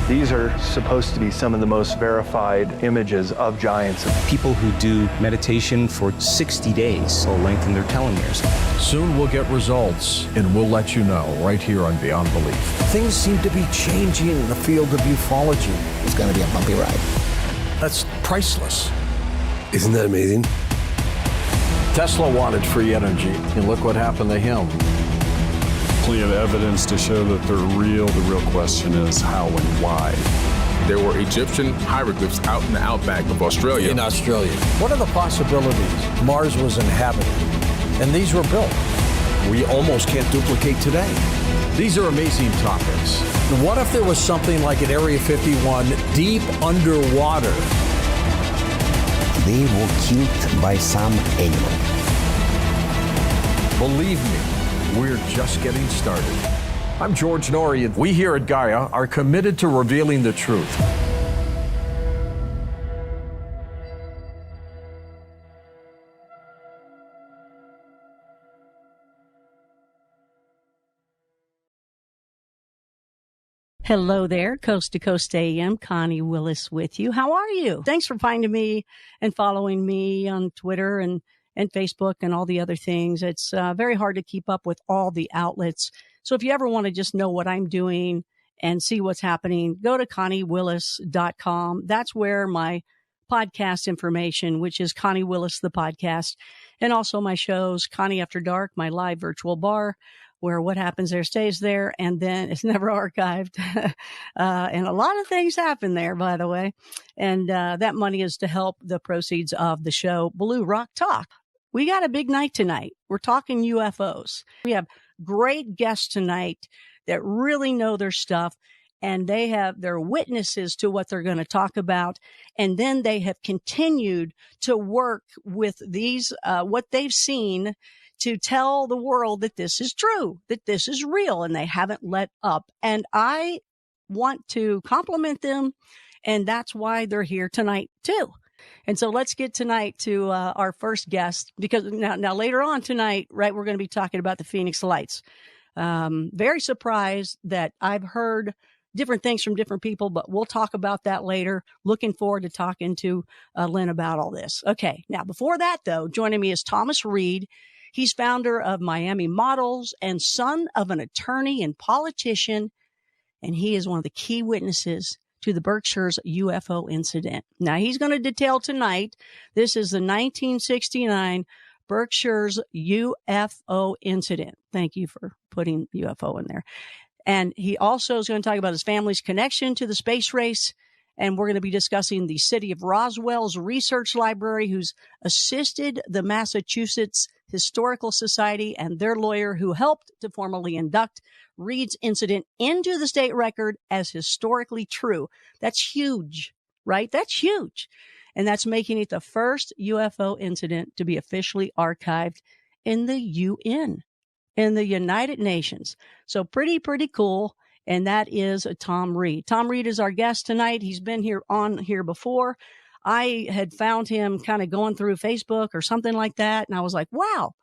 These are supposed to be some of the most verified images of giants. People who do meditation for 60 days will lengthen their telomeres. Soon we'll get results, and we'll let you know right here on Beyond Belief. Things seem to be changing in the field of ufology. It's going to be a bumpy ride. That's priceless. Isn't that amazing? Tesla wanted free energy, and look what happened to him. Plenty of evidence to show that they're real. The real question is how and why. There were Egyptian hieroglyphs out in the outback of Australia. In Australia. What are the possibilities? Mars was inhabited, and these were built. We almost can't duplicate today. These are amazing topics. What if there was something like at Area 51 deep underwater? They were killed by some animal. Believe me, we're just getting started. I'm George Norrie, and we here at Gaia are committed to revealing the truth. Hello there, Coast to Coast AM, Connie Willis with you. How are you? Thanks for finding me and following me on Twitter and Facebook and all the other things. It's very hard to keep up with all the outlets. So if you ever want to just know what I'm doing and see what's happening, go to ConnieWillis.com. That's where my podcast information, which is Connie Willis, the podcast, and also my shows, Connie After Dark, my live virtual bar, where what happens there stays there, and then it's never archived. And a lot of things happen there, by the way. And that money is to help the proceeds of the show, Blue Rock Talk. We got a big night tonight. We're talking UFOs. We have great guests tonight that really know their stuff, and they're witnesses to what they're going to talk about. And then they have continued to work with these, what they've seen, to tell the world that this is true, that this is real, and they haven't let up. And I want to compliment them, and that's why they're here tonight too. And so let's get tonight to our first guest, because now later on tonight, right, we're going to be talking about the Phoenix Lights. Very surprised that I've heard different things from different people, but we'll talk about that later. Looking forward to talking to Lynn about all this. Okay, now before that though, joining me is Thomas Reed. He's founder of Miami Models and son of an attorney and politician, and he is one of the key witnesses to the Berkshires UFO incident. Now, he's going to detail tonight, this is the 1969 Berkshires UFO incident. Thank you for putting UFO in there. And he also is going to talk about his family's connection to the space race. And we're going to be discussing the city of Roswell's research library, who's assisted the Massachusetts Historical Society and their lawyer who helped to formally induct Reed's incident into the state record as historically true. That's huge, right? That's huge. And that's making it the first UFO incident to be officially archived in the UN, in the United Nations. So pretty cool. And that is Tom Reed. Tom Reed is our guest tonight. He's been on here before. I had found him kind of going through Facebook or something like that. And I was like, wow.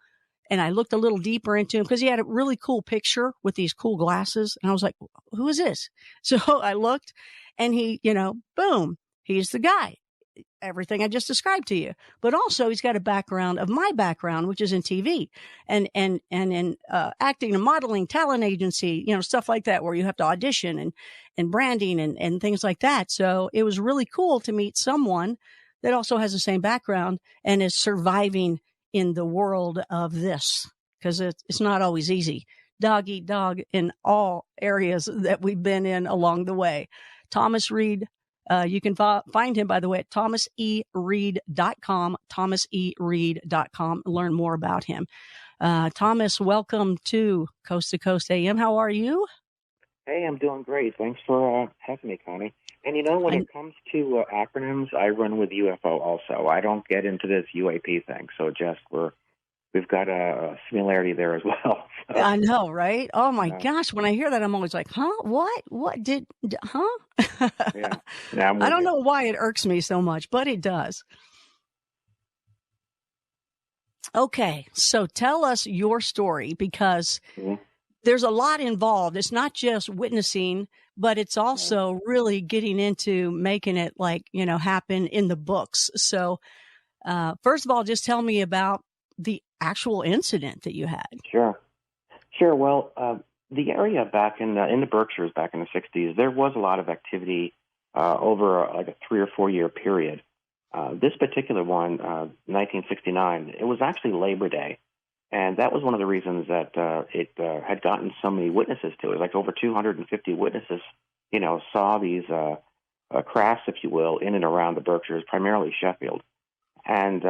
And I looked a little deeper into him because he had a really cool picture with these cool glasses. And I was like, who is this? So I looked, and he, boom, he's the guy. Everything I just described to you. But also he's got a background of my background, which is in TV and in acting and modeling, talent agency, stuff like that, where you have to audition and branding and things like that. So it was really cool to meet someone that also has the same background and is surviving in the world of this, because it's not always easy. Dog eat dog in all areas that we've been in along the way. Thomas Reed. You can find him, by the way, at thomasereed.com, thomasereed.com, learn more about him. Thomas, welcome to Coast AM. How are you? Hey, I'm doing great. Thanks for having me, Connie. And when it comes to acronyms, I run with UFO also. I don't get into this UAP thing, so we've got a similarity there as well. So. I know, right? Oh my gosh. When I hear that, I'm always like, huh? What huh? Yeah. I don't know why it irks me so much, but it does. Okay. So tell us your story, because there's a lot involved. It's not just witnessing, but it's also really getting into making it happen in the books. So, first of all, just tell me about the actual incident that you had. Sure. Well, the area back in the Berkshires back in the 60s, there was a lot of activity over a 3 or 4 year period. This particular one, 1969, it was actually Labor Day. And that was one of the reasons that it had gotten so many witnesses to it. Like over 250 witnesses, saw these crafts, if you will, in and around the Berkshires, primarily Sheffield. And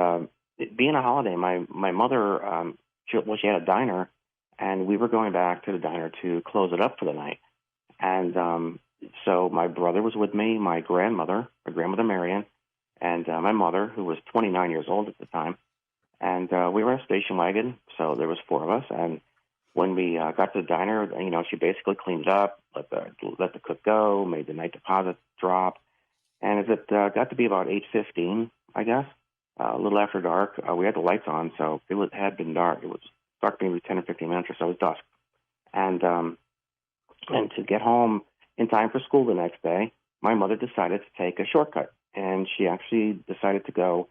it being a holiday, my mother, she had a diner, and we were going back to the diner to close it up for the night. And so my brother was with me, my grandmother Marion, and my mother, who was 29 years old at the time. And we were in a station wagon, so there was 4 of us. And when we got to the diner, she basically cleaned it up, let the cook go, made the night deposit drop. And as it got to be about 8:15, I guess, a little after dark, we had the lights on, so it had been dark. It was dark maybe 10 or 15 minutes or so. It was dusk. And to get home in time for school the next day, my mother decided to take a shortcut. And she actually decided to go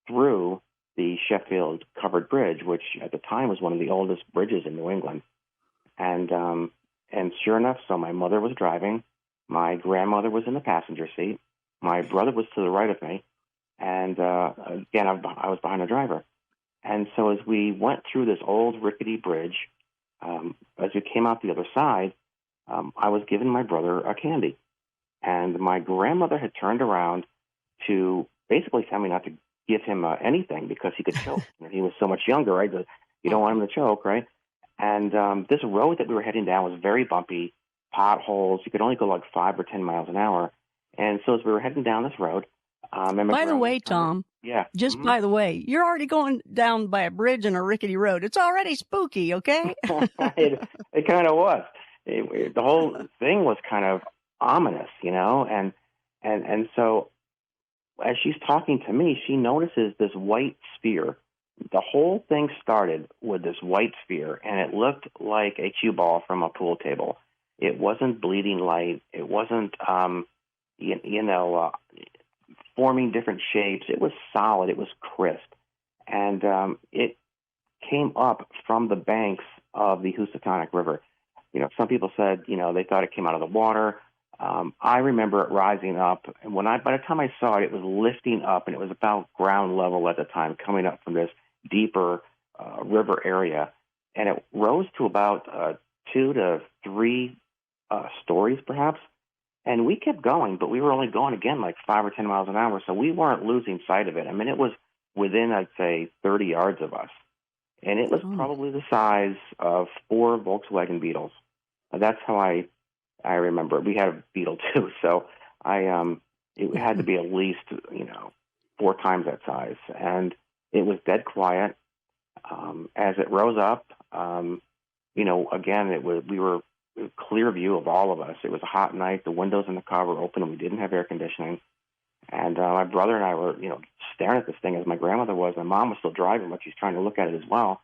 through the Sheffield Covered Bridge, which at the time was one of the oldest bridges in New England. And sure enough, so my mother was driving, my grandmother was in the passenger seat, my brother was to the right of me, and again, I was behind the driver. And so as we went through this old rickety bridge, as we came out the other side, I was giving my brother a candy. And my grandmother had turned around to basically tell me not to give him anything because he could choke. He was so much younger, right? You don't want him to choke, right? And this road that we were heading down was very bumpy, potholes. You could only go like 5 or 10 miles an hour. And so as we were heading down this road, by the way, Tom, by the way, you're already going down by a bridge and a rickety road. It's already spooky, okay? It kind of was. The whole thing was kind of ominous, and so as she's talking to me, she notices this white sphere. The whole thing started with this white sphere, and it looked like a cue ball from a pool table. It wasn't bleeding light. It wasn't, forming different shapes. It was solid. It was crisp. And it came up from the banks of the Housatonic River. Some people said, they thought it came out of the water. I remember it rising up, and by the time I saw it, it was lifting up, and it was about ground level at the time, coming up from this deeper river area, and it rose to about 2 to 3 stories, perhaps. And we kept going, but we were only going again like 5 or 10 miles an hour, so we weren't losing sight of it. I mean, it was within, I'd say, 30 yards of us, and it was probably the size of 4 Volkswagen Beetles. That's how I remember. We had a Beetle too, so it had to be at least 4 times that size, and it was dead quiet. As it rose up, again, we were clear view of all of us. It was a hot night. The windows in the car were open, and we didn't have air conditioning. And my brother and I were, staring at this thing as my grandmother was. My mom was still driving, but she's trying to look at it as well.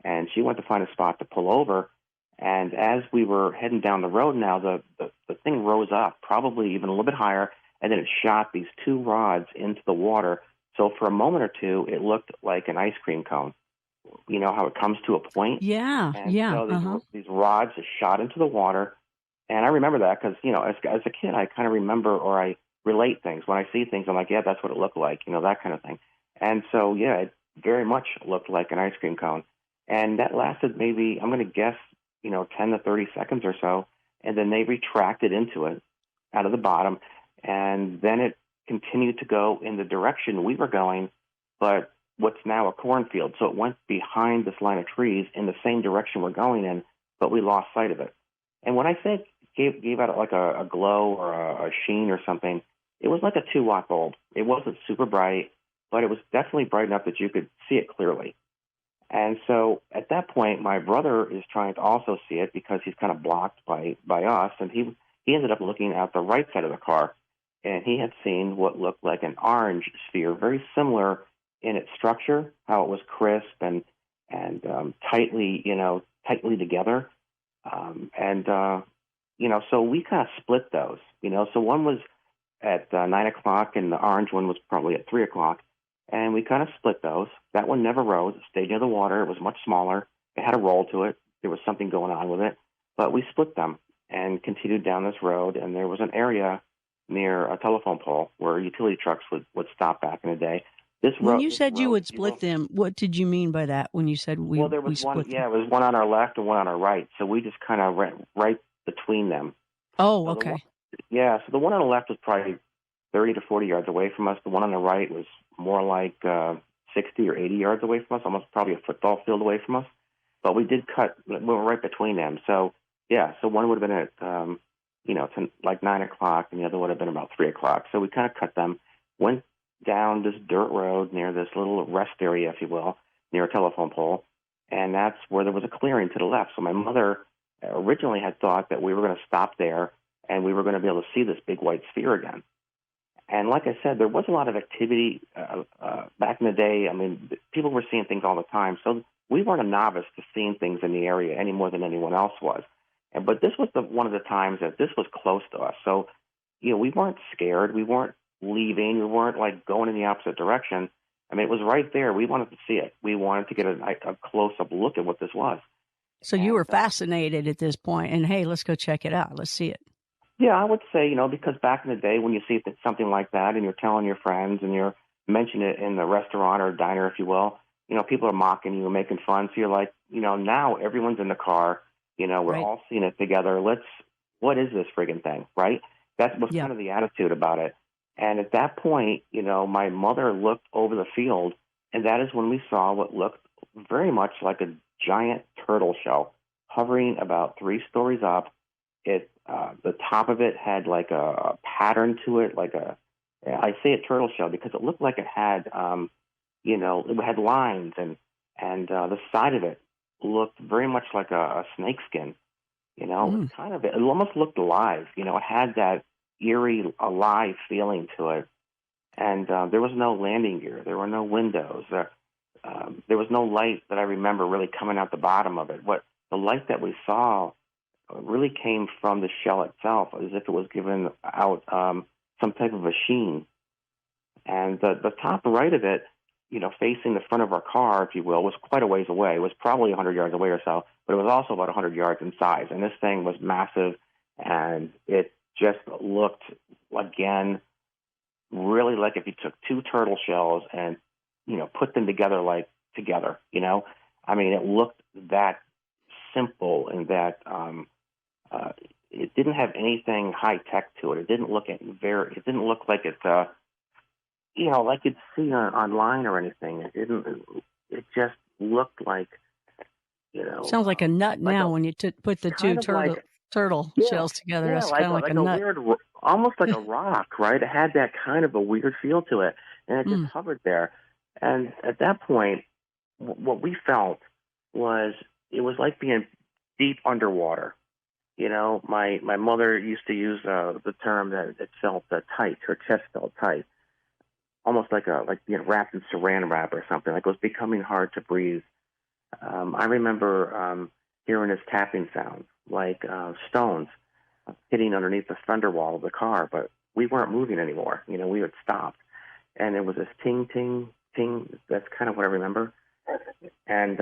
And she went to find a spot to pull over. And as we were heading down the road now, the thing rose up, probably even a little bit higher, and then it shot these 2 rods into the water. So for a moment or two, it looked like an ice cream cone. You know how it comes to a point? Yeah, and yeah. So these rods just shot into the water. And I remember that because, as a kid, I kind of remember or I relate things. When I see things, I'm like, yeah, that's what it looked like, that kind of thing. And so, yeah, it very much looked like an ice cream cone. And that lasted maybe, I'm going to guess, 10 to 30 seconds or so. And then they retracted into it out of the bottom. And then it continued to go in the direction we were going, but what's now a cornfield. So it went behind this line of trees in the same direction we're going in, but we lost sight of it. And when I say gave out like a glow or a sheen or something, it was like a 2-watt bulb. It wasn't super bright, but it was definitely bright enough that you could see it clearly. And so at that point, my brother is trying to also see it because he's kind of blocked by us, and he ended up looking at the right side of the car, and he had seen what looked like an orange sphere, very similar in its structure, how it was crisp and tightly together. So we kind of split those, so one was at 9 o'clock and the orange one was probably at 3 o'clock. And we kind of split those. That one never rose. It stayed near the water. It was much smaller. It had a roll to it. There was something going on with it. But we split them and continued down this road. And there was an area near a telephone pole where utility trucks would stop back in the day. When you said you would split them, what did you mean by that when you said we Well, there was split one. them? Yeah, it was one on our left and one on our right. So we just kind of went right between them. Oh, So okay. So the one on the left was probably 30 to 40 yards away from us. The one on the right was more like 60 or 80 yards away from us, almost probably a football field away from us. But we did cut. We were right between them. So, so one would have been at, to like 9 o'clock, and the other would have been about 3 o'clock. So we kind of cut them, went down this dirt road near this little rest area, if you will, near a telephone pole, and that's where there was a clearing to the left. So my mother originally had thought that we were going to stop there and we were going to be able to see this big white sphere again. And like I said, there was a lot of activity back in the day. I mean, people were seeing things all the time. So we weren't a novice to seeing things in the area any more than anyone else was. But this was one of the times that this was close to us. So, we weren't scared. We weren't leaving. We weren't like going in the opposite direction. I mean, it was right there. We wanted to see it. We wanted to get a close-up look at what this was. So you were fascinated at this point, and hey, let's go check it out. Let's see it. Yeah, I would say, because back in the day when you see something like that and you're telling your friends and you're mentioning it in the restaurant or diner, if you will, people are mocking you and making fun. So you're like, now everyone's in the car, we're Right. all seeing it together. What is this friggin' thing, right? That was kind of the attitude about it. And at that point, my mother looked over the field, and that is when we saw what looked very much like a giant turtle shell hovering about 3 stories up. The top of it had like a pattern to it, I say a turtle shell because it looked like it had, it had lines, and the side of it looked very much like a snake skin. It almost looked alive. It had that eerie, alive feeling to it. And there was no landing gear. There were no windows. There was no light that I remember really coming out the bottom of it. The light that we saw really came from the shell itself, as if it was given out some type of a sheen. And the top right of it, facing the front of our car, if you will, was quite a ways away. It was probably 100 yards away or so, but it was also about 100 yards in size. And this thing was massive, and it just looked, again, really like if you took 2 turtle shells and, put them together. I mean, it looked that simple and that it didn't have anything high tech to it. It didn't look like it, like you'd see online or anything. It just looked like, Sounds like a nut now when you put the 2 turtle Yeah, shells together. Yeah, That's kind of like a nut. weird, almost like a rock, right? It had that kind of a weird feel to it, and it just hovered there. And at that point, what we felt was it was like being deep underwater. My mother used to use the term that it felt tight. Her chest felt tight, almost like being wrapped in saran wrap or something. Like it was becoming hard to breathe. I remember hearing this tapping sound, like stones hitting underneath the fender wall of the car, but we weren't moving anymore. We had stopped, and it was this ting, ting, ting. That's kind of what I remember. And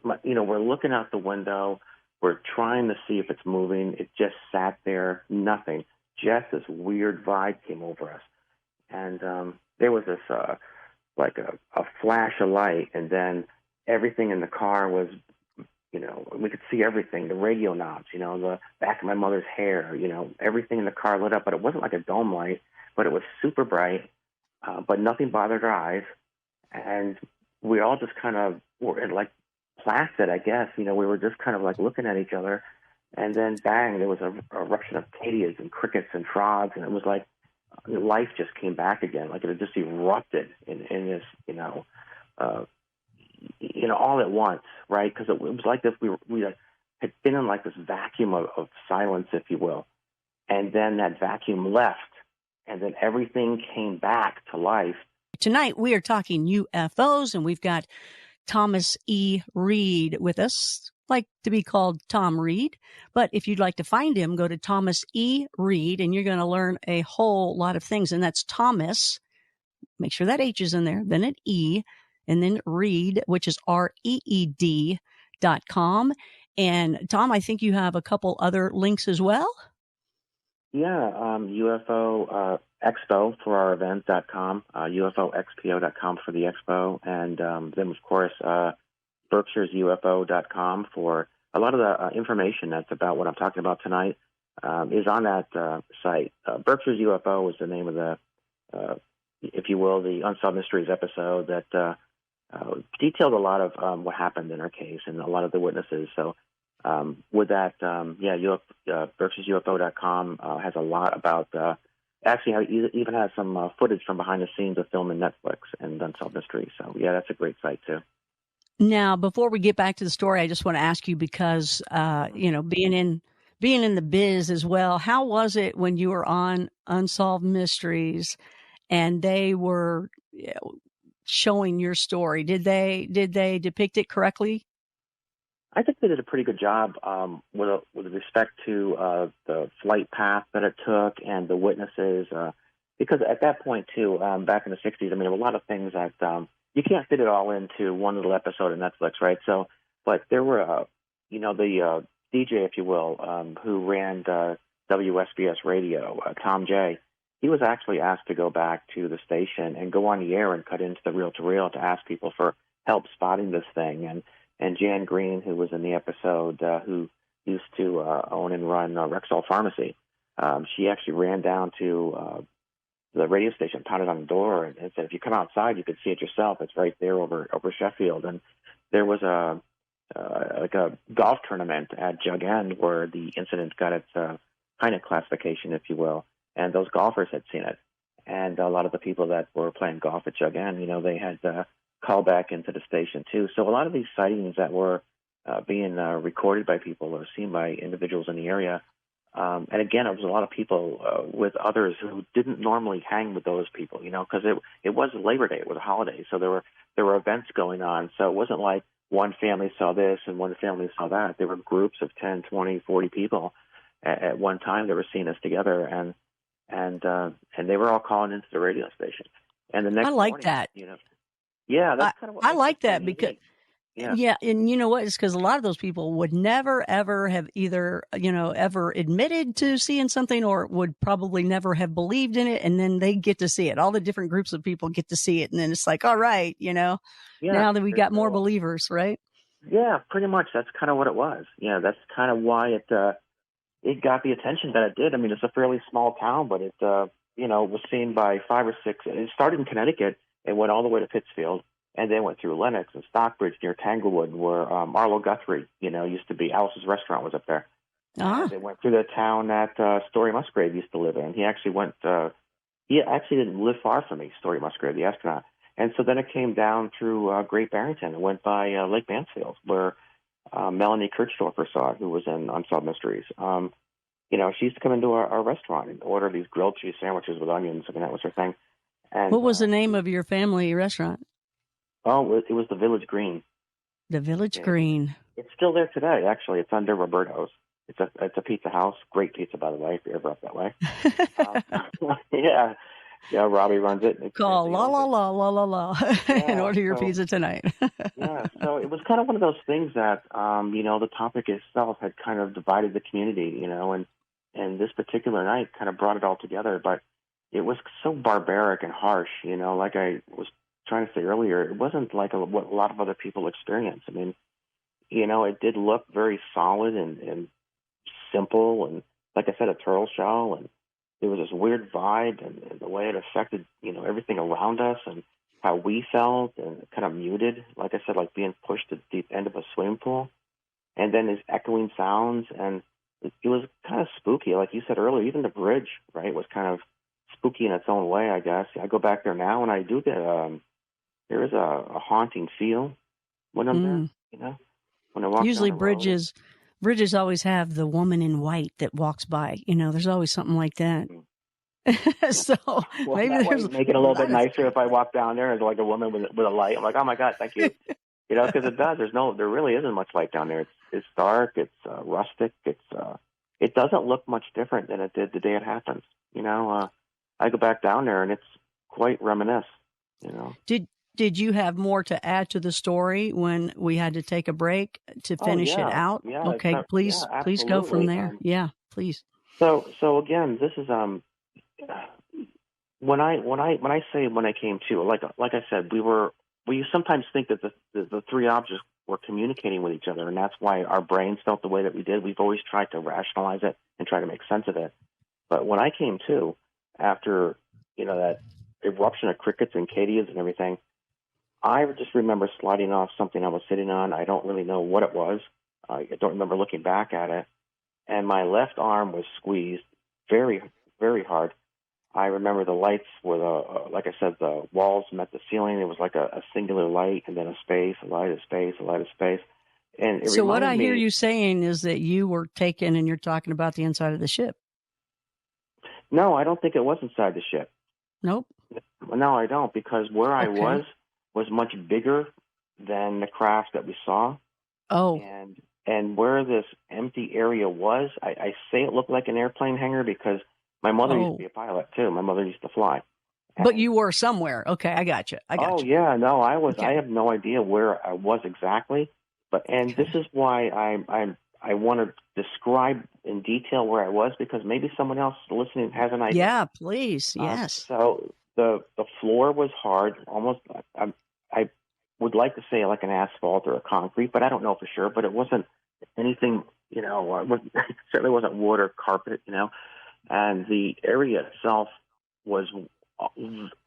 we're looking out the window. We're trying to see if it's moving. It just sat there, nothing. Just this weird vibe came over us, and there was this like a flash of light, and then everything in the car was, we could see everything, the radio knobs, the back of my mother's hair, everything in the car lit up, but it wasn't like a dome light, but it was super bright, but nothing bothered our eyes. And we all just kind of were like placid, I guess. We were just kind of like looking at each other, and then bang, there was a eruption of kadias and crickets and frogs, and it was like life just came back again, like it had just erupted in this, all at once, right? Because it was like this, we had been in like this vacuum of silence, if you will, and then that vacuum left, and then everything came back to life. Tonight we are talking UFOs, and we've got Thomas E. Reed with us. like to be called Tom Reed. But if you'd like to find him, go to Thomas E. Reed, and you're going to learn a whole lot of things. And that's Thomas. Make sure that H is in there, then an E, and then Reed, which is REED.com. And Tom, I think you have a couple other links as well. Yeah, UFO Expo for our event.com, UFOXPO.com for the expo, and then, of course, BerkshiresUFO.com for a lot of the information that's about what I'm talking about tonight is on that site. Berkshire's UFO is the name of the, if you will, the Unsolved Mysteries episode that detailed a lot of what happened in our case and a lot of the witnesses. So with that, BerkshiresUFO.com has a lot about, actually even has some footage from behind the scenes of film in Netflix and Unsolved Mysteries. So, yeah, that's a great site, too. Now, before we get back to the story, I just want to ask you because, being in the biz as well, how was it when you were on Unsolved Mysteries and they were showing your story? Did they depict it correctly? I think they did a pretty good job with respect to the flight path that it took and the witnesses. Because at that point, too, back in the 60s, I mean, there were a lot of things that you can't fit it all into one little episode of Netflix, right? So, but there were, the DJ, if you will, who ran WSBS Radio, Tom J., he was actually asked to go back to the station and go on the air and cut into the reel-to-reel to ask people for help spotting this thing. And Jan Green, who was in the episode, who used to own and run Rexall Pharmacy, she actually ran down to the radio station, pounded on the door, and said, if you come outside, you could see it yourself. It's right there over Sheffield. And there was a golf tournament at Jug End where the incident got its Heineck classification, if you will, and those golfers had seen it. And a lot of the people that were playing golf at Jug End, they had call back into the station too. So a lot of these sightings that were being recorded by people or seen by individuals in the area, and again, it was a lot of people with others who didn't normally hang with those people, because it was Labor Day, it was a holiday, so there were events going on. So it wasn't like one family saw this and one family saw that. There were groups of 10, 20, 40 people at one time that were seeing us together, and they were all calling into the radio station. And the next I like morning, that. Yeah, that's kind of what I like that because, yeah, and you know what? It's because a lot of those people would never, ever have either, ever admitted to seeing something or would probably never have believed in it. And then they get to see it. All the different groups of people get to see it. And then it's like, all right, now that we got more believers, right? Yeah, pretty much. That's kind of what it was. Yeah, that's kind of why it got the attention that it did. I mean, it's a fairly small town, but it, was seen by 5 or 6. It started in Connecticut. It went all the way to Pittsfield, and then went through Lenox and Stockbridge near Tanglewood, where Arlo Guthrie, used to be. Alice's Restaurant was up there. They went through the town that Story Musgrave used to live in. He actually he didn't live far from me, Story Musgrave, the astronaut. And so then it came down through Great Barrington and went by Lake Mansfield, where Melanie Kirchdorfer saw it, who was in Unsolved Mysteries. She used to come into our restaurant and order these grilled cheese sandwiches with onions. I mean, that was her thing. And, what was the name of your family restaurant? Oh, it was the Village Green. The Village Green. It's still there today, actually. It's under Roberto's. It's a pizza house. Great pizza, by the way, if you're ever up that way. Yeah, Robbie runs it. Call la and order your pizza tonight. Yeah, so it was kind of one of those things that, the topic itself had kind of divided the community, and this particular night kind of brought it all together. But it was so barbaric and harsh, like I was trying to say earlier, it wasn't like what a lot of other people experience. I mean, it did look very solid and simple, and like I said, a turtle shell, and there was this weird vibe and the way it affected, everything around us and how we felt, and kind of muted, like I said, like being pushed to the deep end of a swimming pool, and then these echoing sounds, and it was kind of spooky, like you said earlier. Even the bridge, right, was kind of spooky in its own way, I guess. I go back there now, and I do get there is a haunting feel when I'm there. When I walk. Usually, down the road. Bridges always have the woman in white that walks by. There's always something like that. So maybe there's make it a little bit nicer if I walk down there as like a woman with a light. I'm like, oh my God, thank you. Because it does. There really isn't much light down there. It's dark. It's rustic. It doesn't look much different than it did the day it happened. I go back down there and it's quite reminiscent. Did you have more to add to the story when we had to take a break to finish it out? Yeah. Okay, please go from there. Yeah, please. So again, this is when I say when I came to, like I said, we sometimes think that the three objects were communicating with each other, and that's why our brains felt the way that we did. We've always tried to rationalize it and try to make sense of it. But when I came to, after that eruption of crickets and cadians and everything, I just remember sliding off something I was sitting on. I don't really know what it was. I don't remember looking back at it. And my left arm was squeezed very, very hard. I remember the lights were like I said, the walls met the ceiling. It was like a singular light, and then a space, a light, a space, a light, a space. And it so what I hear me, you saying is that you were taken, and you're talking about the inside of the ship. No, I don't think it was inside the ship. Nope. No, I don't, because where I was much bigger than the craft that we saw. Oh. And where this empty area was, I say it looked like an airplane hangar because my mother used to be a pilot too. My mother used to fly. But you were somewhere. Okay, I got you. Yeah, no, I was. Okay. I have no idea where I was exactly. This is why I want to describe in detail where I was, because maybe someone else listening has an idea. Yeah, please. Yes. So the floor was hard, almost. I would like to say like an asphalt or a concrete, but I don't know for sure. But it wasn't anything. It certainly wasn't wood or carpet. And the area itself was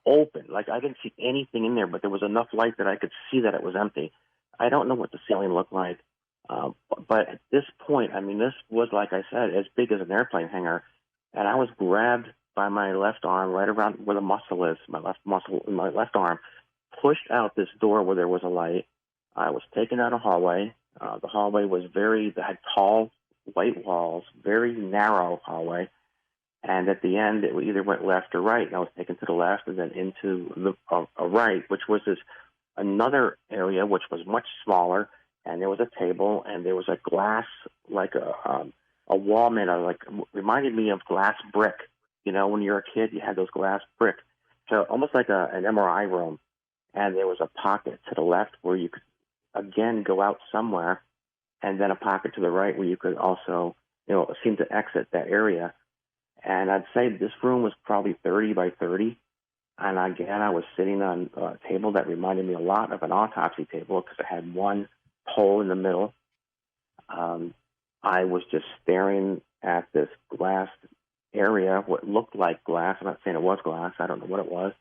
open. Like I didn't see anything in there, but there was enough light that I could see that it was empty. I don't know what the ceiling looked like. But at this point, this was, like I said, as big as an airplane hangar. And I was grabbed by my left arm, right around where the muscle is, my left arm, pushed out this door where there was a light. I was taken down a hallway. The hallway had tall white walls, very narrow hallway. And at the end, it either went left or right. And I was taken to the left and then into a right, which was another area which was much smaller. And there was a table, and there was a glass, like a wall made of, reminded me of glass brick. When you're a kid, you had those glass brick. So almost like an MRI room. And there was a pocket to the left where you could, again, go out somewhere, and then a pocket to the right where you could also, seem to exit that area. And I'd say this room was probably 30 by 30. And again, I was sitting on a table that reminded me a lot of an autopsy table because it had one hole in the middle. I was just staring at this glass area, what looked like glass. I'm not saying it was glass. I don't know what it was.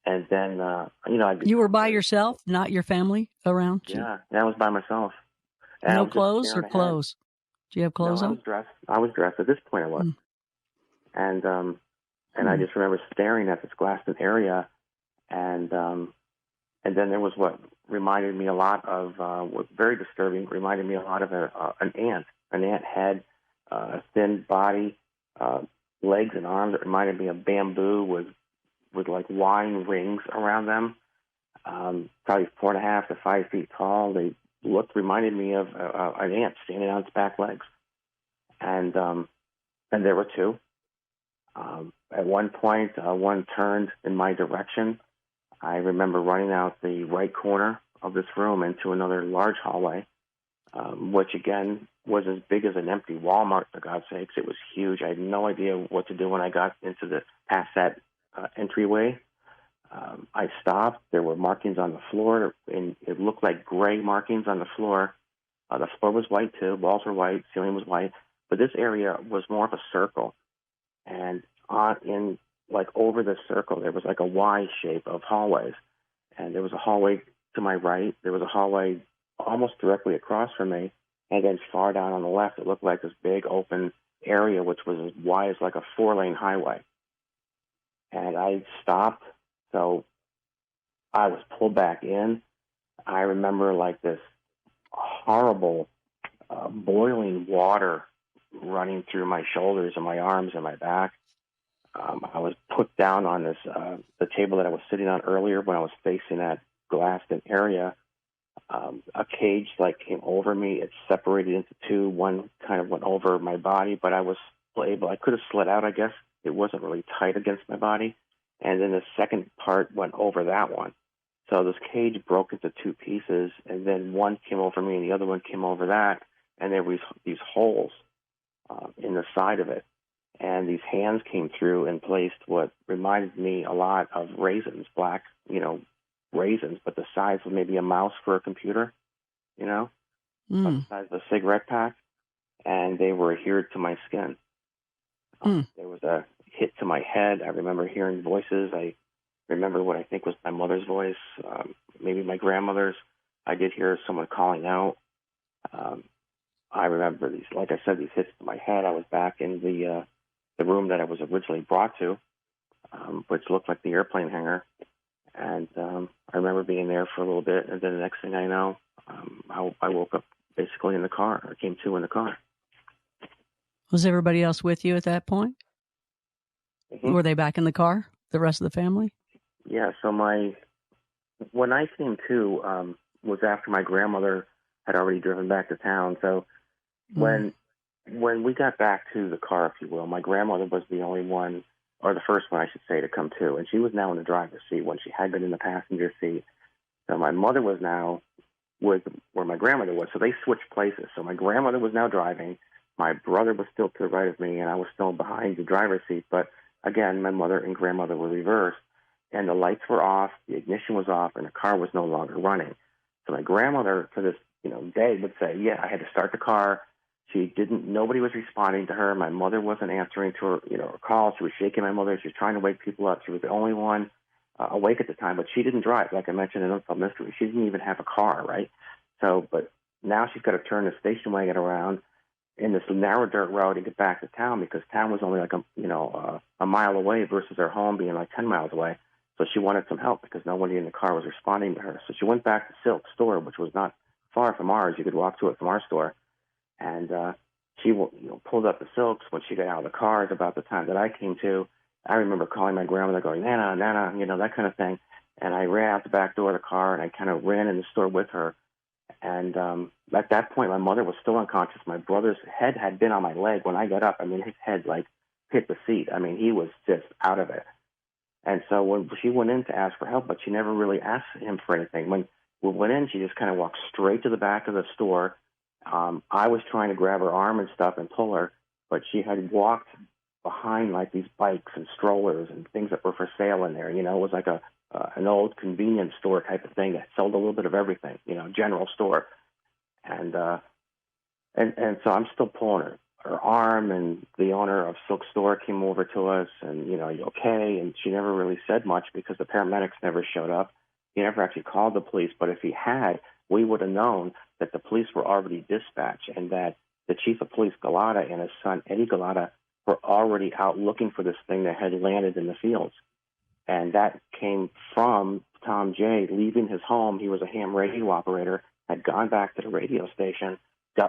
And then, you were by yourself, not your family around? Yeah, I was by myself. And no clothes or clothes? Do you have clothes on? I was dressed. At this point, I was. And I just remember staring at this glassed area, and then there was what reminded me a lot of, what very disturbing, reminded me a lot of an ant. An ant had a thin body, legs and arms that reminded me of bamboo with like wine rings around them, probably 4.5 to 5 feet tall. They reminded me of an ant standing on its back legs. And there were two. At one point, one turned in my direction. I remember running out the right corner of this room into another large hallway, which again was as big as an empty Walmart, for God's sakes. It was huge. I had no idea what to do when I got past that entryway. I stopped. There were markings on the floor, and it looked like gray markings on the floor. The floor was white too. Walls were white. Ceiling was white. But this area was more of a circle, and over the circle, there was like a Y shape of hallways. And there was a hallway to my right. There was a hallway almost directly across from me. And then far down on the left, it looked like this big open area, which was as wide as like a 4-lane highway. And I stopped. So I was pulled back in. I remember like this horrible boiling water running through my shoulders and my arms and my back. I was put down on this the table that I was sitting on earlier when I was facing that glassed in area. A cage like came over me. It separated into two. One kind of went over my body, but I was still able. I could have slid out, I guess. It wasn't really tight against my body. And then the second part went over that one. So this cage broke into two pieces, and then one came over me, and the other one came over that. And there were these holes in the side of it. And these hands came through and placed what reminded me a lot of raisins, black, raisins, but the size of maybe a mouse for a computer, about the size of a cigarette pack. And they were adhered to my skin. There was a hit to my head. I remember hearing voices. I remember what I think was my mother's voice, maybe my grandmother's. I did hear someone calling out. I remember these, like I said, these hits to my head. I was back in the room that I was originally brought to, which looked like the airplane hangar. And I remember being there for a little bit, and then the next thing I know, I woke up basically in the car, or came to in the car. Was everybody else with you at that point? Mm-hmm. Were they back in the car, the rest of the family? Yeah, so when I came to was after my grandmother had already driven back to town. So when we got back to the car, if you will, my grandmother was the only one, or the first one, I should say, to come to. And she was now in the driver's seat when she had been in the passenger seat. So my mother was now with where my grandmother was. So they switched places. So my grandmother was now driving. My brother was still to the right of me, and I was still behind the driver's seat. But again, my mother and grandmother were reversed. And the lights were off, the ignition was off, and the car was no longer running. So my grandmother, to this day, would say, yeah, I had to start the car. Nobody was responding to her. My mother wasn't answering to her, her calls. She was shaking my mother. She was trying to wake people up. She was the only one awake at the time, but she didn't drive. Like I mentioned in Unsolved Mystery, she didn't even have a car, right? So, but now she's got to turn the station wagon around in this narrow dirt road to get back to town, because town was only like a mile away versus her home being like 10 miles away. So she wanted some help because nobody in the car was responding to her. So she went back to Silk's store, which was not far from ours. You could walk to it from our store. And she pulled up the Silks when she got out of the car. At about the time that I came to, I remember calling my grandmother going, Nana, Nana, that kind of thing. And I ran out the back door of the car, and I kind of ran in the store with her. And at that point, my mother was still unconscious. My brother's head had been on my leg when I got up. I mean, his head, hit the seat. I mean, he was just out of it. And so when she went in to ask for help, but she never really asked him for anything. When we went in, she just kind of walked straight to the back of the store. I was trying to grab her arm and stuff and pull her, but she had walked behind these bikes and strollers and things that were for sale in there. It was like an old convenience store type of thing that sold a little bit of everything, general store. And so I'm still pulling her arm, and the owner of Silk Store came over to us and, are you okay? And she never really said much because the paramedics never showed up. He never actually called the police, but if he had, we would have known that the police were already dispatched and that the chief of police, Galata, and his son, Eddie Galata, were already out looking for this thing that had landed in the fields. And that came from Tom J. leaving his home. He was a ham radio operator, had gone back to the radio station,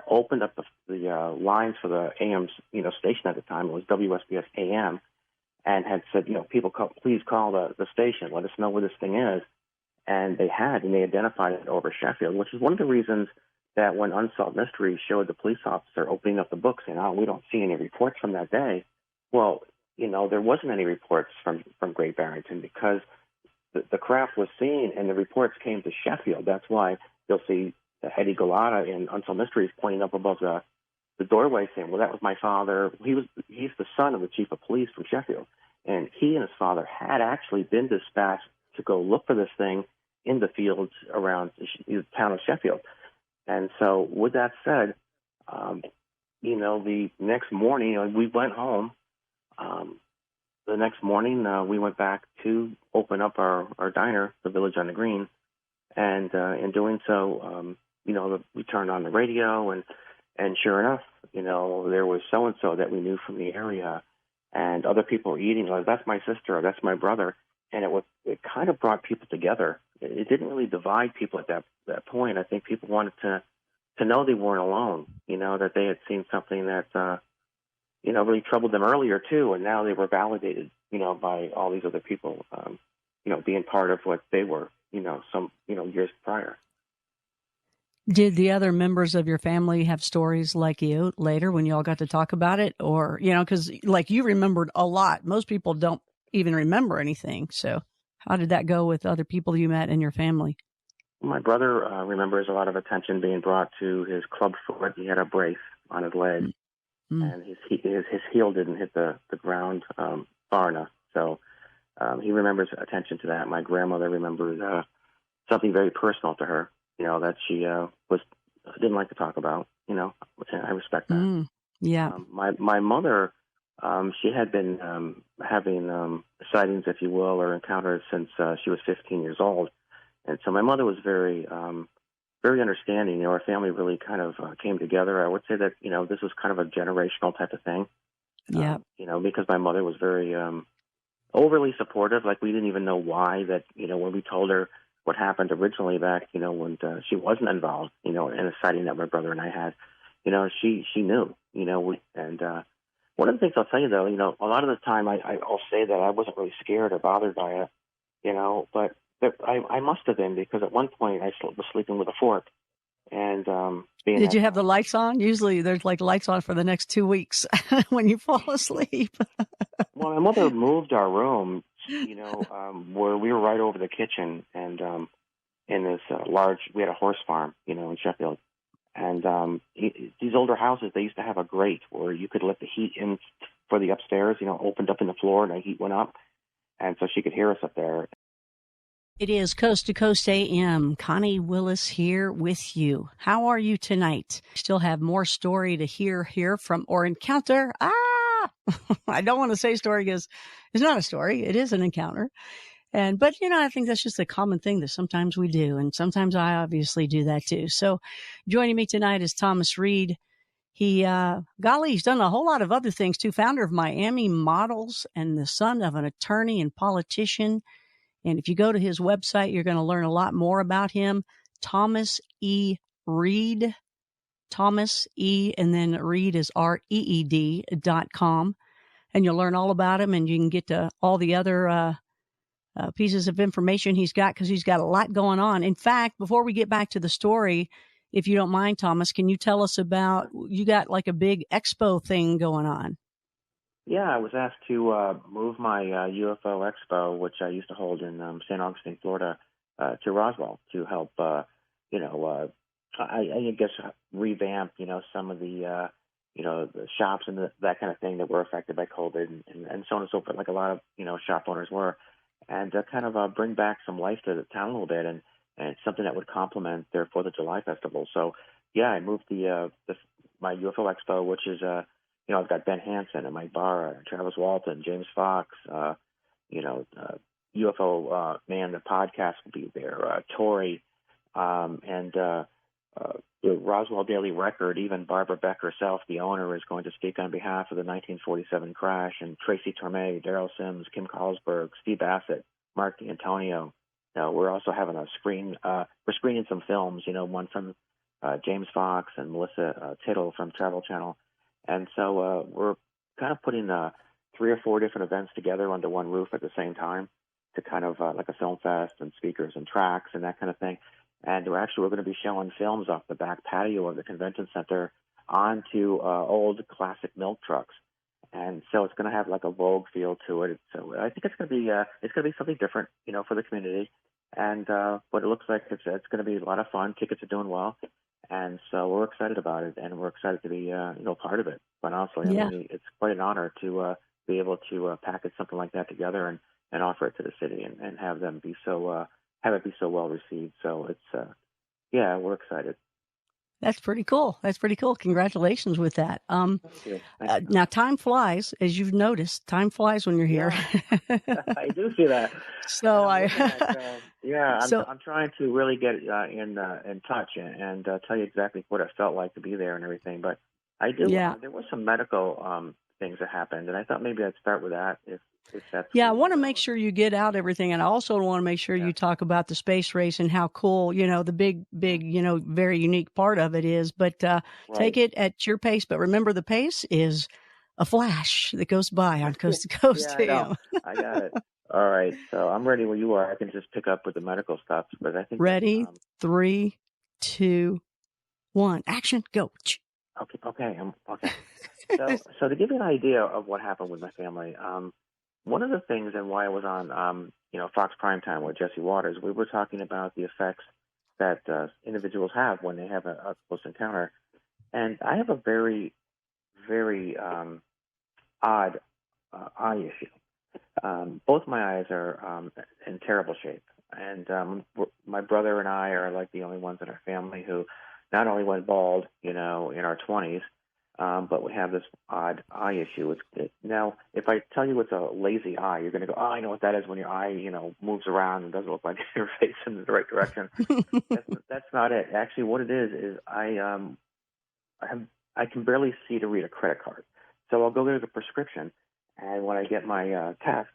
opened up the lines for the AM station at the time. It was WSBS AM, and had said, people please call the station. Let us know where this thing is. And they identified it over Sheffield, which is one of the reasons that when Unsolved Mysteries showed the police officer opening up the book saying, we don't see any reports from that day. Well, there wasn't any reports from Great Barrington because the craft was seen and the reports came to Sheffield. That's why you'll see Eddie Galata in Unsolved Mysteries pointing up above the doorway saying, well, that was my father. He's the son of the chief of police from Sheffield. And he and his father had actually been dispatched to go look for this thing in the fields around the town of Sheffield. And so with that said, the next morning we went home. The next morning we went back to open up our diner, the Village on the Green. And in doing so, we turned on the radio and sure enough, there was so-and-so that we knew from the area and other people were eating. Like, that's my sister or that's my brother. And it kind of brought people together. It didn't really divide people at that point. I think people wanted to know they weren't alone, that they had seen something that, really troubled them earlier too. And now they were validated, by all these other people, being part of what they were years prior. Did the other members of your family have stories like you later when you all got to talk about it? Or, because like you remembered a lot. Most people don't even remember anything. So how did that go with other people you met in your family? My brother remembers a lot of attention being brought to his club foot. He had a brace on his leg, and his heel didn't hit the ground far enough. So he remembers attention to that. My grandmother remembers something very personal to her, that she didn't like to talk about. I respect that. Yeah. My mother, she had been having sightings, if you will, or encounters since she was 15 years old. And so my mother was very, very understanding. Our family really kind of came together. I would say that, this was kind of a generational type of thing. Yeah. Because my mother was very overly supportive. Like, we didn't even know why that, when we told her what happened originally back, when she wasn't involved, in a sighting that my brother and I had, she knew, and one of the things I'll tell you, though, a lot of the time I'll say that I wasn't really scared or bothered by it, but I must have been, because at one point I was sleeping with a fork. And did you have the lights on? Usually there's like lights on for the next 2 weeks when you fall asleep. Well, my mother moved our room, where we were right over the kitchen, and in this we had a horse farm, in Sheffield. And these older houses, they used to have a grate where you could let the heat in for the upstairs, opened up in the floor, and the heat went up. And so she could hear us up there. It is Coast to Coast AM. Connie Willis here with you. How are you tonight? Still have more story to hear from or encounter. I don't want to say story because it's not a story. It is an encounter. But I think that's just a common thing that sometimes we do. And sometimes I obviously do that too. So joining me tonight is Thomas Reed. He's done a whole lot of other things too. Founder of Miami Models and the son of an attorney and politician. And if you go to his website, you're going to learn a lot more about him. Thomas E. Reed. Thomas E. and then Reed is REED.com. And you'll learn all about him, and you can get to all the other pieces of information he's got, because he's got a lot going on. In fact, before we get back to the story, if you don't mind, Thomas, can you tell us about, you got like a big expo thing going on? Yeah, I was asked to move my UFO Expo, which I used to hold in St. Augustine, Florida, to Roswell to help, I guess, revamp, some of the, the shops and that kind of thing that were affected by COVID and so on and so forth, like a lot of, shop owners were, and kind of bring back some life to the town a little bit and something that would complement their 4th of July festival. So, yeah, I moved my UFO Expo, which is I've got Ben Hansen at my bar, Travis Walton, James Fox, UFO Man, the podcast will be there, Tori, and the Roswell Daily Record, even Barbara Beck herself, the owner, is going to speak on behalf of the 1947 crash, and Tracy Torme, Daryl Sims, Kim Carlsberg, Steve Bassett, Mark D'Antonio. We're also having we're screening some films, one from James Fox and Melissa Tittle from Travel Channel. And so we're kind of putting 3 or 4 different events together under one roof at the same time, to kind of like a film fest and speakers and tracks and that kind of thing. And we're going to be showing films off the back patio of the convention center onto old classic milk trucks. And so it's going to have like a Vogue feel to it. So I think it's going to be something different, for the community. And but it looks like it's going to be a lot of fun. Tickets are doing well. And so we're excited about it, and we're excited to be, part of it. But honestly, yeah. I mean, it's quite an honor to be able to package something like that together and offer it to the city and have them be have it be so well received. So it's, we're excited. That's pretty cool. Congratulations with that. Thank you. Now, time flies, as you've noticed. Time flies when you're here. I do see that. So I'm trying to really get in touch and tell you exactly what it felt like to be there and everything. But I do. Yeah. There were some medical things that happened, and I thought maybe I'd start with that. If that's I want to make sure you get out everything, and I also want to make sure you talk about the space race and how cool, the big, very unique part of it is. But take it at your pace. But remember, the pace is a flash that goes by on Coast to Coast. I got it. All right, so I'm ready where you are. I can just pick up with the medical stuff, but I think Ready? 3, 2, 1. Action. Go. okay. I'm okay. So to give you an idea of what happened with my family, one of the things and why I was on, Fox Primetime with Jesse Waters, we were talking about the effects that individuals have when they have a close encounter, and I have a very, very odd eye issue. Both my eyes are in terrible shape, and my brother and I are like the only ones in our family who not only went bald, in our 20s, but we have this odd eye issue. Now, if I tell you it's a lazy eye, you're going to go, "Oh, I know what that is." When your eye, moves around and doesn't look like you're facing the right direction. That's not it. Actually, what it is I can barely see to read a credit card. So I'll go get a prescription, and when I get my test,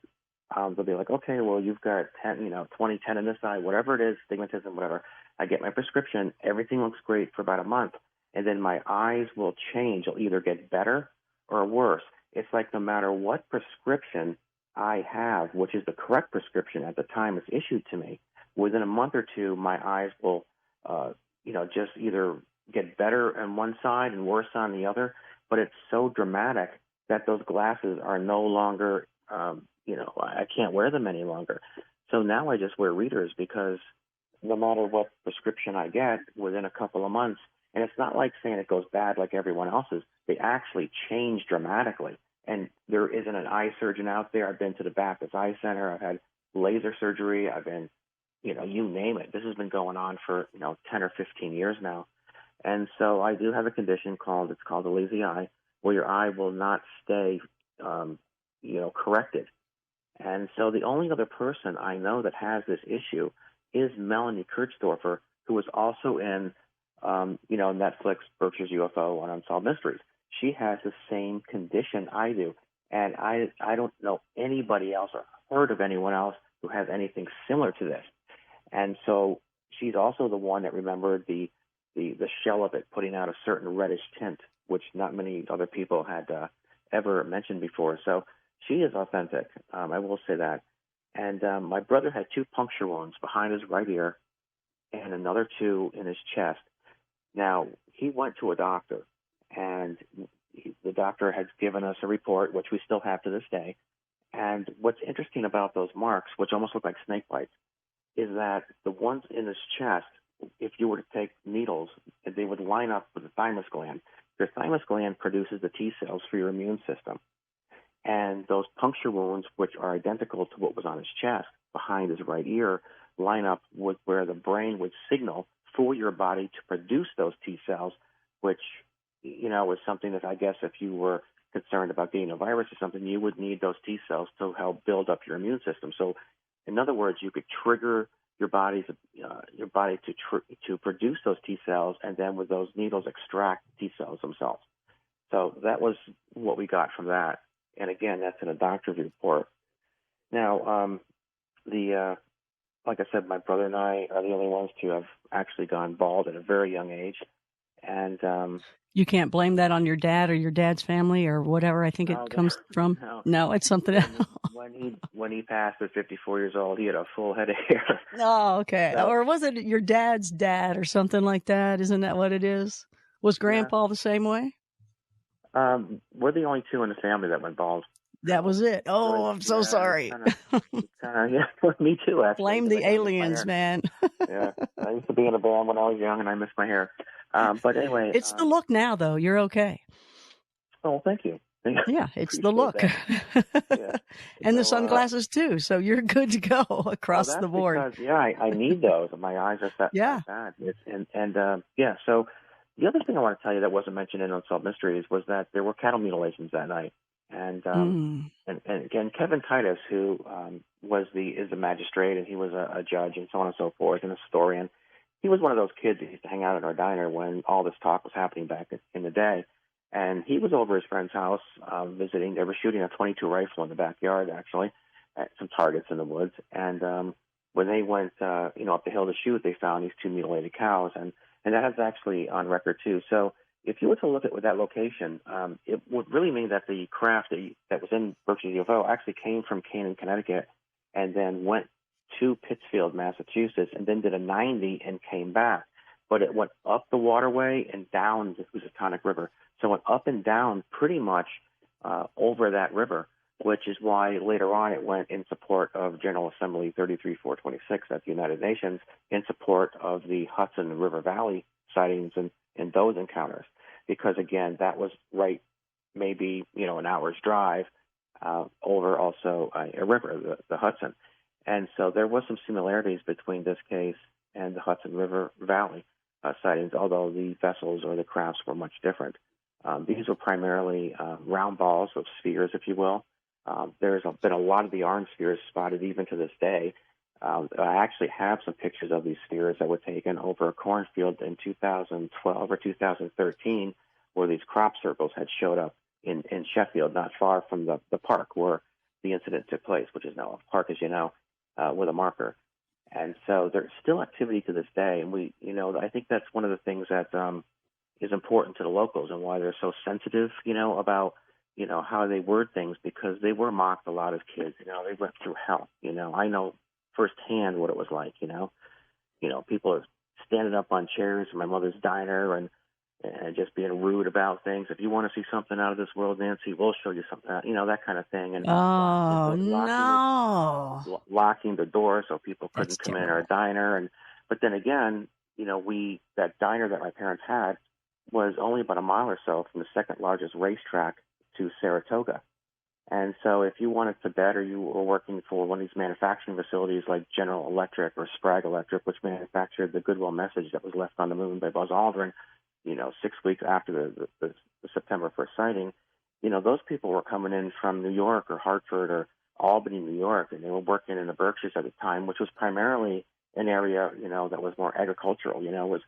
they'll be like, "Okay, well, you've got 20, 10 in this eye, whatever it is, stigmatism, whatever." I get my prescription. Everything looks great for about a month, and then my eyes will change. They'll either get better or worse. It's like no matter what prescription I have, which is the correct prescription at the time it's issued to me, within a month or two, my eyes will, just either get better on one side and worse on the other. But it's so dramatic that those glasses are no longer, I can't wear them any longer. So now I just wear readers because no matter what prescription I get, within a couple of months, and it's not like saying it goes bad like everyone else's, they actually change dramatically. And there isn't an eye surgeon out there. I've been to the Baptist Eye Center. I've had laser surgery. I've been, you name it. This has been going on for, 10 or 15 years now. And so I do have a condition called a lazy eye, where your eye will not stay, corrected. And so the only other person I know that has this issue is Melanie Kirchdorfer, who was also in, Netflix, Berkshire's UFO and Unsolved Mysteries. She has the same condition I do. And I don't know anybody else or heard of anyone else who has anything similar to this. And so she's also the one that remembered the shell of it putting out a certain reddish tint, which not many other people had ever mentioned before. So she is authentic. I will say that. And my brother had 2 puncture wounds behind his right ear and another 2 in his chest. Now, he went to a doctor, and the doctor has given us a report, which we still have to this day. And what's interesting about those marks, which almost look like snake bites, is that the ones in his chest, if you were to take needles, they would line up with the thymus gland. Your thymus gland produces the T cells for your immune system. And those puncture wounds, which are identical to what was on his chest behind his right ear, line up with where the brain would signal for your body to produce those T cells, which, is something that I guess if you were concerned about getting a virus or something, you would need those T cells to help build up your immune system. So, in other words, you could trigger your body to produce those T cells, and then with those needles extract T cells themselves. So that was what we got from that. And again, that's in a doctor's report. Now, like I said, my brother and I are the only ones to have actually gone bald at a very young age. And you can't blame that on your dad or your dad's family or whatever. I think it comes from. No, it's something else. When he passed at 54 years old, he had a full head of hair. Oh, okay. So, or was it your dad's dad or something like that? Isn't that what it is? Was Grandpa the same way? We're the only 2 in the family that went bald. That was it. Oh, I'm so sorry. Yeah, me too, actually. Blame the aliens, man. Yeah, I used to be in a band when I was young, and I missed my hair. But anyway. It's the look now, though. You're okay. Oh, thank you. Yeah, it's the look. Yeah. And the sunglasses, too. So you're good to go across the board. Because, I need those. My eyes are that bad. So the other thing I want to tell you that wasn't mentioned in Unsolved Mysteries was that there were cattle mutilations that night. And again, Kevin Titus, who is the magistrate, and he was a judge and so on and so forth, and a historian. He was one of those kids that used to hang out at our diner when all this talk was happening back in the day. And he was over his friend's house visiting. They were shooting a .22 rifle in the backyard, actually, at some targets in the woods. And when they went, up the hill to shoot, they found these 2 mutilated cows, and that is actually on record too. So if you were to look at that location, it would really mean that the craft that was in Berkshires UFO actually came from Canaan, Connecticut, and then went to Pittsfield, Massachusetts, and then did a 90 and came back. But it went up the waterway and down the Housatonic River. So it went up and down pretty much over that river, which is why later on it went in support of General Assembly 33426 at the United Nations, in support of the Hudson River Valley sightings and those encounters. Because, again, that was right maybe, an hour's drive over also a river, the Hudson. And so there was some similarities between this case and the Hudson River Valley sightings, although the vessels or the crafts were much different. These were primarily round balls of spheres, if you will. There's been a lot of the orange spheres spotted even to this day. I actually have some pictures of these spheres that were taken over a cornfield in 2012 or 2013, where these crop circles had showed up in Sheffield, not far from the park where the incident took place, which is now a park, as you know, with a marker. And so there's still activity to this day. And I think that's one of the things that is important to the locals and why they're so sensitive, about, how they word things, because they were mocked a lot as kids. They went through hell. I know firsthand what it was like, people are standing up on chairs in my mother's diner and just being rude about things. If you want to see something out of this world, Nancy, we'll show you something, that kind of thing. And locking the door so people couldn't come in our diner. But then again, that diner that my parents had was only about a mile or so from the second largest racetrack to Saratoga. And so if you wanted to bet, or you were working for one of these manufacturing facilities like General Electric or Sprague Electric, which manufactured the Goodwill message that was left on the moon by Buzz Aldrin, 6 weeks after the September 1st sighting, those people were coming in from New York or Hartford or Albany, New York, and they were working in the Berkshires at the time, which was primarily an area, that was more agricultural, was,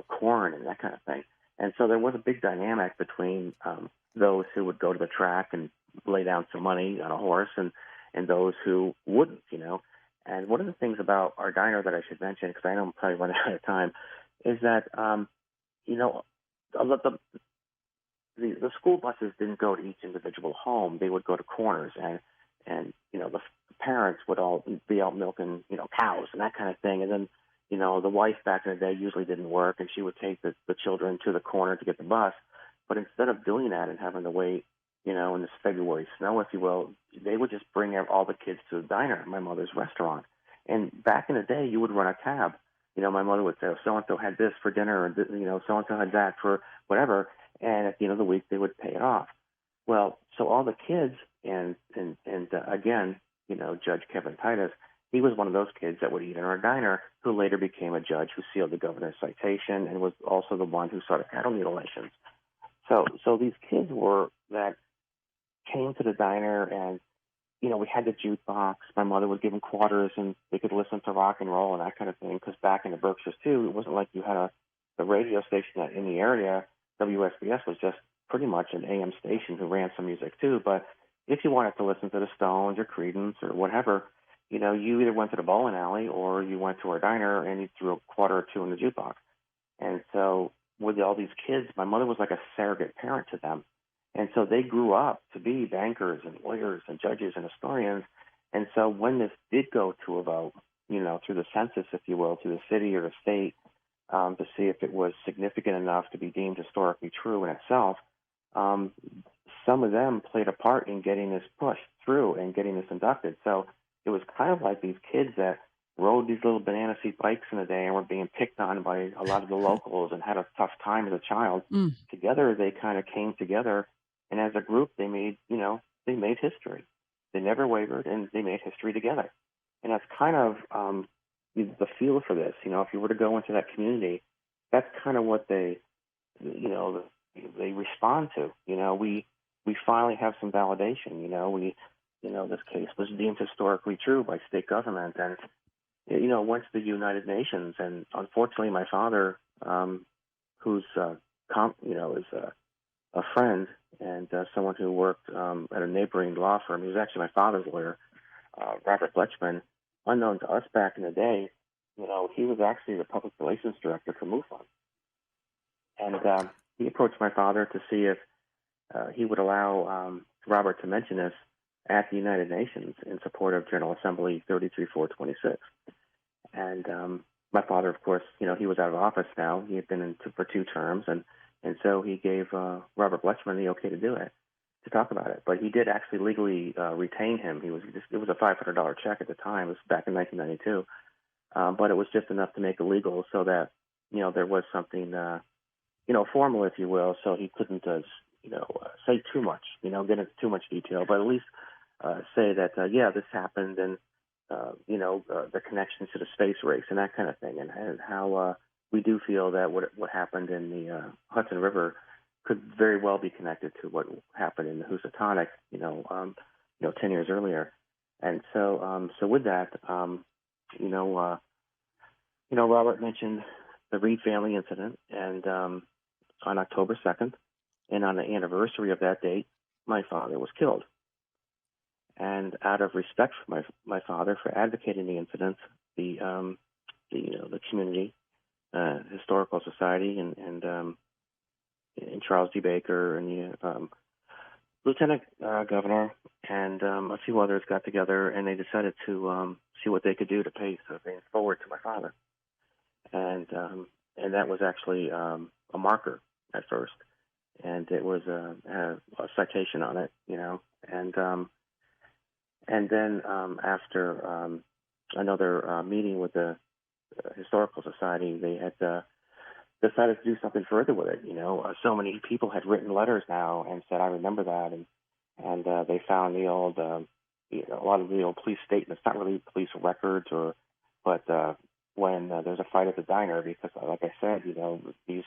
corn and that kind of thing. And so there was a big dynamic between those who would go to the track and lay down some money on a horse and those who wouldn't, And one of the things about our diner that I should mention, because I know I'm probably running out of time, is that, the school buses didn't go to each individual home. They would go to corners, and the parents would all be out milking, cows and that kind of thing. And then, the wife back in the day usually didn't work, and she would take the children to the corner to get the bus. But instead of doing that and having to wait, in this February snow, if you will, they would just bring all the kids to the diner, my mother's restaurant. And back in the day, you would run a tab. My mother would say, so-and-so had this for dinner, or, so-and-so had that for whatever. And at the end of the week, they would pay it off. Well, so all the kids, and again, Judge Kevin Titus, he was one of those kids that would eat in our diner, who later became a judge who sealed the governor's citation and was also the one who saw the cattle mutilations. So these kids that came to the diner, and, we had the jukebox. My mother would give them quarters, and they could listen to rock and roll and that kind of thing, because back in the Berkshires, too, it wasn't like you had the radio station in the area. WSBS was just pretty much an AM station who ran some music, too. But if you wanted to listen to the Stones or Creedence or whatever, you either went to the bowling alley or you went to our diner and you threw a quarter or two in the jukebox. And so with all these kids, my mother was like a surrogate parent to them. And so they grew up to be bankers and lawyers and judges and historians. And so when this did go to a vote, through the census, if you will, to the city or the state, to see if it was significant enough to be deemed historically true in itself, some of them played a part in getting this pushed through and getting this inducted. So it was kind of like these kids that rode these little banana seat bikes in the day and were being picked on by a lot of the locals and had a tough time as a child. Together, they kind of came together, and as a group, they made history. They never wavered, and they made history together. And that's kind of the feel for this. If you were to go into that community, that's kind of what they respond to. We finally have some validation. This case was deemed historically true by state government, and went to the United Nations. And unfortunately, my father, who's is a friend and someone who worked at a neighboring law firm. He was actually my father's lawyer, Robert Bletchman. Unknown to us back in the day, he was actually the public relations director for MUFON. And he approached my father to see if he would allow Robert to mention this at the United Nations in support of General Assembly 33426. And my father, of course, he was out of office now. He had been in for 2 terms, and so he gave Robert Bletchman the okay to do it, to talk about it. But he did actually legally retain him. It was a $500 check at the time. It was back in 1992. But it was just enough to make it legal so that, there was something, formal, if you will, so he couldn't, say too much, get into too much detail, but at least say that, this happened, and, the connections to the space race and that kind of thing, and how we do feel that what happened in the Hudson River could very well be connected to what happened in the Housatonic, 10 years earlier. And so, with that, Robert mentioned the Reed family incident, and on October 2nd, and on the anniversary of that date, my father was killed. And out of respect for my father for advocating the incident, the community, historical society, and Charles D. Baker, and the lieutenant governor, and a few others got together, and they decided to see what they could do to pay things forward to my father. And that was actually a marker at first, and it was a citation on it, and then after another meeting with the historical society, they had decided to do something further with it. So many people had written letters now and said, "I remember that," and they found the old, a lot of the old police statements, not really police records, but when there's a fight at the diner, because, like I said, these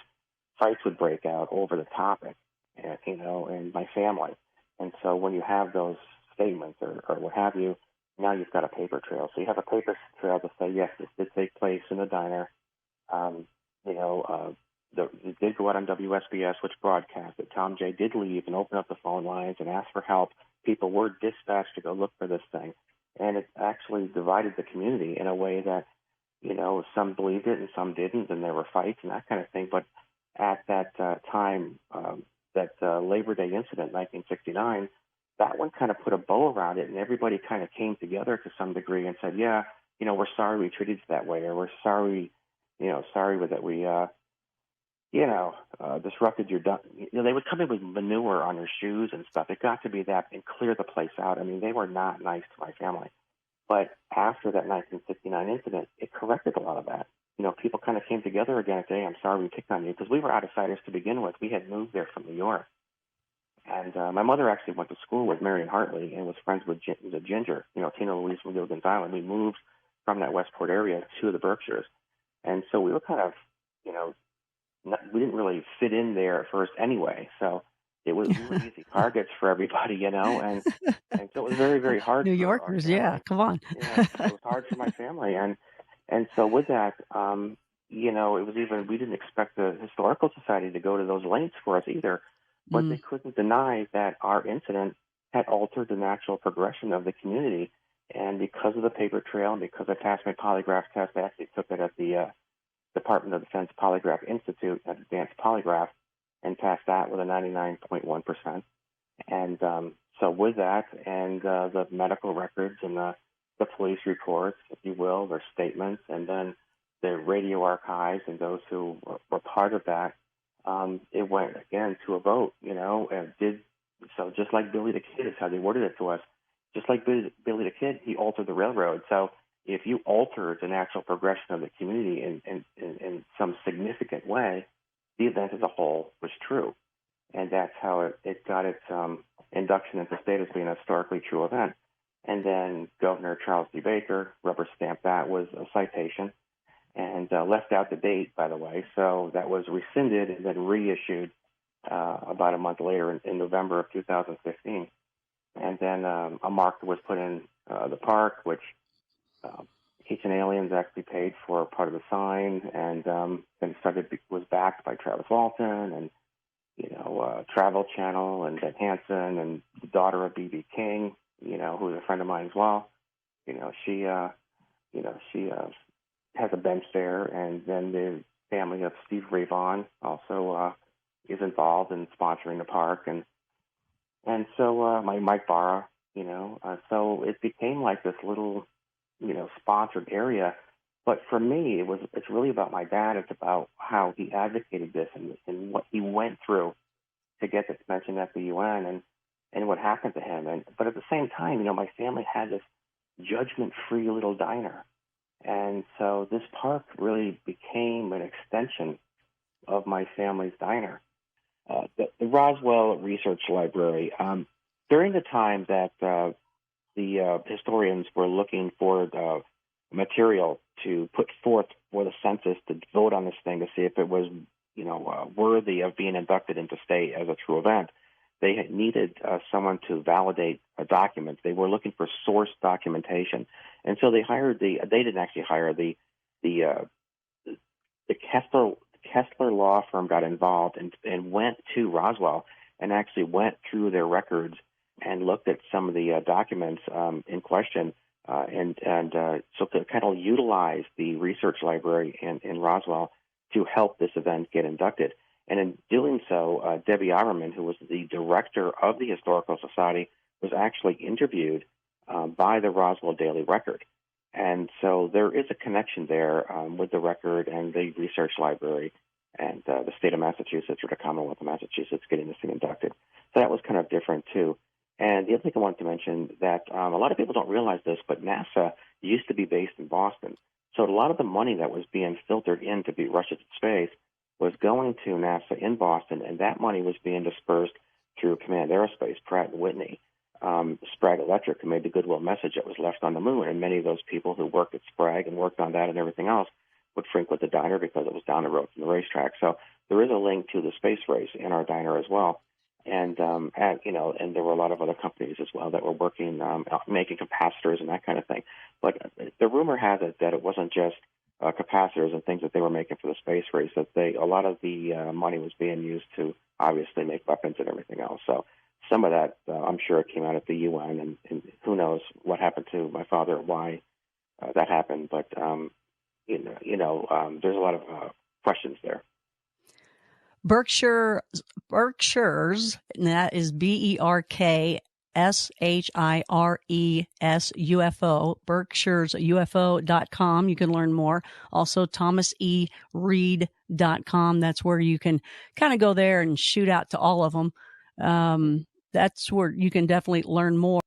fights would break out over the topic, and my family. And so when you have those statements or what have you, now you've got a paper trail. So you have a paper trail to say, yes, this did take place in the diner. It did go out on WSBS, which broadcast it. Tom J. did leave and open up the phone lines and ask for help. People were dispatched to go look for this thing. And it actually divided the community in a way that, some believed it and some didn't, and there were fights and that kind of thing. But at that time, that Labor Day incident, 1969, that one kind of put a bow around it, and everybody kind of came together to some degree and said, yeah, we're sorry we treated you that way, or we're sorry, that we, disrupted your, they would come in with manure on their shoes and stuff. It got to be that and clear the place out. I mean, they were not nice to my family. But after that 1969 incident, it corrected a lot of that. People kind of came together again and said, hey, I'm sorry we picked on you, because we were outsiders to begin with. We had moved there from New York. And my mother actually went to school with Marion Hartley and was friends with the Ginger, Tina Louise from Gilligan's Island. We moved from that Westport area to the Berkshires. And so we were kind of, we didn't really fit in there at first anyway. So we were easy targets for everybody, and so it was very, very hard. New Yorkers, yeah, come on. Yeah, it was hard for my family. And so with that, it was even, we didn't expect the Historical Society to go to those lengths for us either. But they couldn't deny that our incident had altered the natural progression of the community. And because of the paper trail and because I passed my polygraph test, I actually took it at the Department of Defense Polygraph Institute, at Advanced Polygraph, and passed that with a 99.1%. And so with that and the medical records and the police reports, if you will, their statements, and then the radio archives and those who were part of that, it went again to a vote, and did so just like Billy the Kid is how they worded it to us. Just like Billy the Kid, he altered the railroad. So if you altered the natural progression of the community in some significant way, the event as a whole was true. And that's how it got its induction into state as being a historically true event. And then Governor Charles D. Baker rubber stamped that was a citation, and left out the date, by the way. So that was rescinded and then reissued about a month later in November of 2015. And then a marker was put in the park, which Ancient Aliens actually paid for part of the sign, and then was backed by Travis Walton and Travel Channel and Ben Hansen and the daughter of B.B. King, who is a friend of mine as well. She has a bench there, and then the family of Steve Ray Vaughan also is involved in sponsoring the park, and so Mike Barra, So it became like this little, sponsored area. But for me, it's really about my dad. It's about how he advocated this and what he went through to get this mentioned at the UN and what happened to him. But at the same time, my family had this judgment-free little diner. And so this park really became an extension of my family's diner. The Roswell Research Library, during the time that the historians were looking for material to put forth for the census to vote on this thing to see if it was, worthy of being inducted into state as a true event, they had needed someone to validate documents. They were looking for source documentation, and so they hired they didn't actually hire the Kessler law firm got involved and went to Roswell and actually went through their records and looked at some of the documents in question, so to kind of utilize the research library in Roswell to help this event get inducted. And in doing so, Debbie Auerman, who was the director of the Historical Society, was actually interviewed by the Roswell Daily Record. And so there is a connection there with the record and the research library and the state of Massachusetts or the Commonwealth of Massachusetts getting this thing inducted. So that was kind of different, too. And the other thing I wanted to mention that a lot of people don't realize this, but NASA used to be based in Boston. So a lot of the money that was being filtered in to beat Russia to space was going to NASA in Boston, and that money was being dispersed through Command Aerospace, Pratt & Whitney, Sprague Electric, who made the goodwill message that was left on the moon. And many of those people who worked at Sprague and worked on that and everything else would frequent the diner because it was down the road from the racetrack. So there is a link to the space race in our diner as well. And there were a lot of other companies as well that were working, making capacitors and that kind of thing. But the rumor has it that it wasn't just capacitors and things that they were making for the space race, that a lot of the money was being used to obviously make weapons and everything else. So some of that, I'm sure, it came out at the UN, and who knows what happened to my father, why that happened. But, there's a lot of questions there. Berkshires, and that is BERKSHIRES UFO, BerkshiresUFO.com. You can learn more. Also, ThomasEReed.com. That's where you can kind of go there and shoot out to all of them. That's where you can definitely learn more.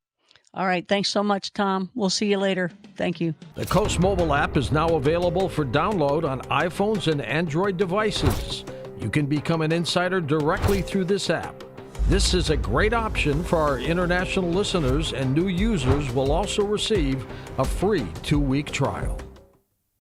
All right. Thanks so much, Tom. We'll see you later. Thank you. The Coast mobile app is now available for download on iPhones and Android devices. You can become an insider directly through this app. This is a great option for our international listeners, and new users will also receive a free 2-week trial.